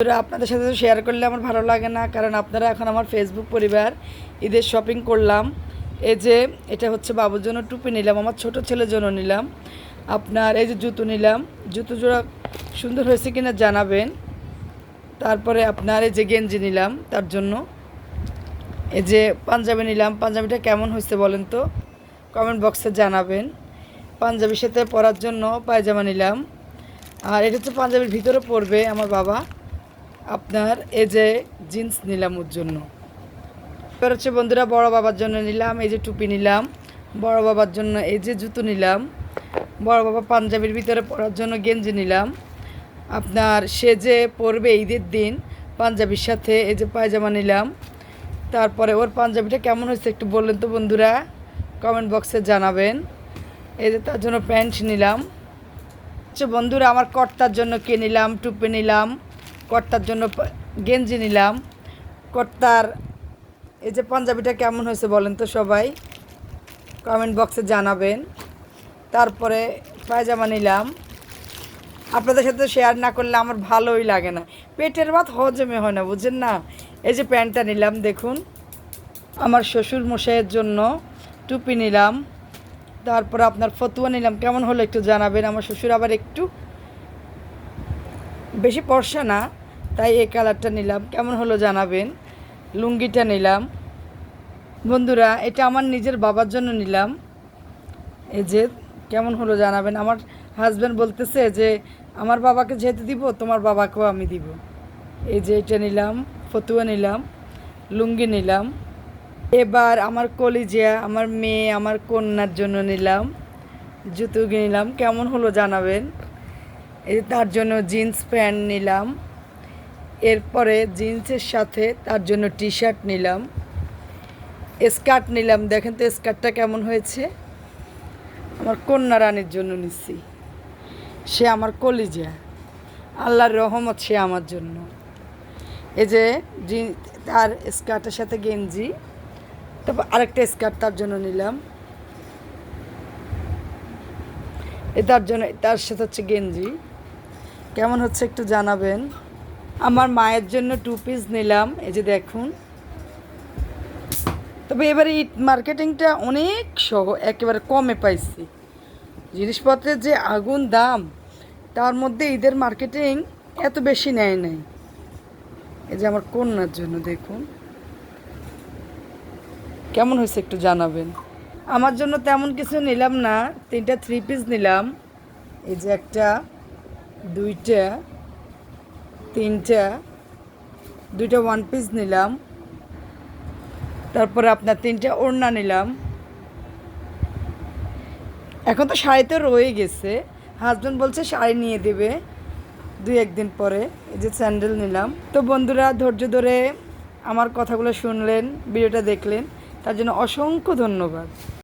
আপনাদের সাথে শেয়ার করলে আমার ভালো লাগে না, কারণ আপনারা এখন আমার ফেসবুক পরিবার। ঈদের শপিং করলাম। এই যে এটা হচ্ছে বাবুর জন্য টুপি নিলাম, আমার ছোট ছেলের জন্য নিলাম। আপনার এই যে জুতো নিলাম, জুতো জোড়া সুন্দর হয়েছে কিনা জানাবেন। তারপরে আপনার এই যে গেঞ্জি নিলাম তার জন্য। এই যে পাঞ্জাবি নিলাম, পাঞ্জাবিটা কেমন হয়েছে বলেন তো, কমেন্ট বক্সে জানাবেন। পাঞ্জাবির সাথে পরার জন্য পায়জামা নিলাম। আর এটা হচ্ছে পাঞ্জাবির ভিতরে পরবে আমার বাবা। আপনার এই যে জিন্স নিলাম ওর জন্য। এবার হচ্ছে বন্ধুরা বড় বাবার জন্য নিলাম এই যে টুপি নিলাম, বড় বাবার জন্য এই যে জুতো নিলাম, বড় বাবা পাঞ্জাবির ভিতরে পরার জন্য গেঞ্জি নিলাম। আপনার সে যে পরবে ঈদের দিন পাঞ্জাবির সাথে এই যে পায়জামা নিলাম। তারপরে ওর পাঞ্জাবিটা কেমন হয়েছে একটু বললেন তো বন্ধুরা, কমেন্ট বক্সে জানাবেন। এই যে তার জন্য প্যান্ট নিলাম। আচ্ছা বন্ধুরা, আমার কর্তার জন্য কে নিলাম, টুপি নিলাম, কর্তার জন্য গেঞ্জি নিলাম। কর্তার এই যে পাঞ্জাবিটা কেমন হয়েছে বলেন তো সবাই, কমেন্ট বক্সে জানাবেন। তারপরে পায়জামা নিলাম। আপনাদের সাথে শেয়ার না করলে আমার ভালোই লাগে না, পেটের ভাত হজমে হয় না, বুঝছেন না। এই যে প্যান্টটা নিলাম দেখুন। আমার শ্বশুর মশাইয়ের জন্য টুপি নিলাম। তারপরে আপনার ফতুয়া নিলাম, কেমন হলো একটু জানাবেন। আমার শ্বশুর আবার একটু বেশি পর্সা না, তাই এই কালারটা নিলাম, কেমন হলো জানাবেন। লুঙ্গিটা নিলাম বন্ধুরা, এটা আমার নিজের বাবার জন্য নিলাম। এই যে কেমন হলো জানাবেন। আমার হাজব্যান্ড বলতেছে যে আমার বাবাকে যেতে দিব, তোমার বাবাকেও আমি দিব। এই যে এটা নিলাম, ফতুয়া নিলাম, লুঙ্গি নিলাম। এবার আমার কলিজা, আমার মেয়ে, আমার কন্যার জন্য নিলাম, জুতো নিলাম, কেমন হলো জানাবেন। এই তার জন্য জিন্স প্যান্ট নিলাম। এরপরে জিন্সের সাথে তার জন্য টি শার্ট নিলাম, স্কার্ট নিলাম। দেখেন তো স্কার্টটা কেমন হয়েছে। আমার কন্যা রানীর জন্য নিচ্ছি, সে আমার কলিজা, আল্লাহর রহমত সে আমার জন্য। এই যে তার স্কার্টের সাথে গেঞ্জি, তারপর আরেকটা স্কার্ট তার জন্য নিলাম। তার জন্য তার সাথে হচ্ছে গেঞ্জি, কেমন হচ্ছে একটু জানাবেন। আমার মায়ের জন্য 2 পিস নিলাম, এই যে দেখুন। তবে এবারে ঈদ মার্কেটিংটা অনেক সহ একেবারে কমে পাইছি। জিনিসপত্রের যে আগুন দাম, তার মধ্যে ঈদের মার্কেটিং এত বেশি নেয় নাই। এই যে আমার কন্যার জন্য দেখুন কেমন হয়েছে একটু জানাবেন। আমার জন্য তেমন কিছু নিলাম না, 3টা 3 পিস নিলাম। এই যে একটা, 2টা, 3টা, 2টা 1 পিস নিলাম। তারপরে আপনার 3টা ওড়না নিলাম। এখন তো শাড়ি তো রয়ে গেছে, হাজব্যান্ড বলছে শাড়ি নিয়ে দেবে 2-1 দিন পরে। এই যে স্যান্ডেল নিলাম। তো বন্ধুরা ধৈর্য ধরে আমার কথাগুলো শুনলেন, ভিডিওটা দেখলেন, তার জন্য অসংখ্য ধন্যবাদ।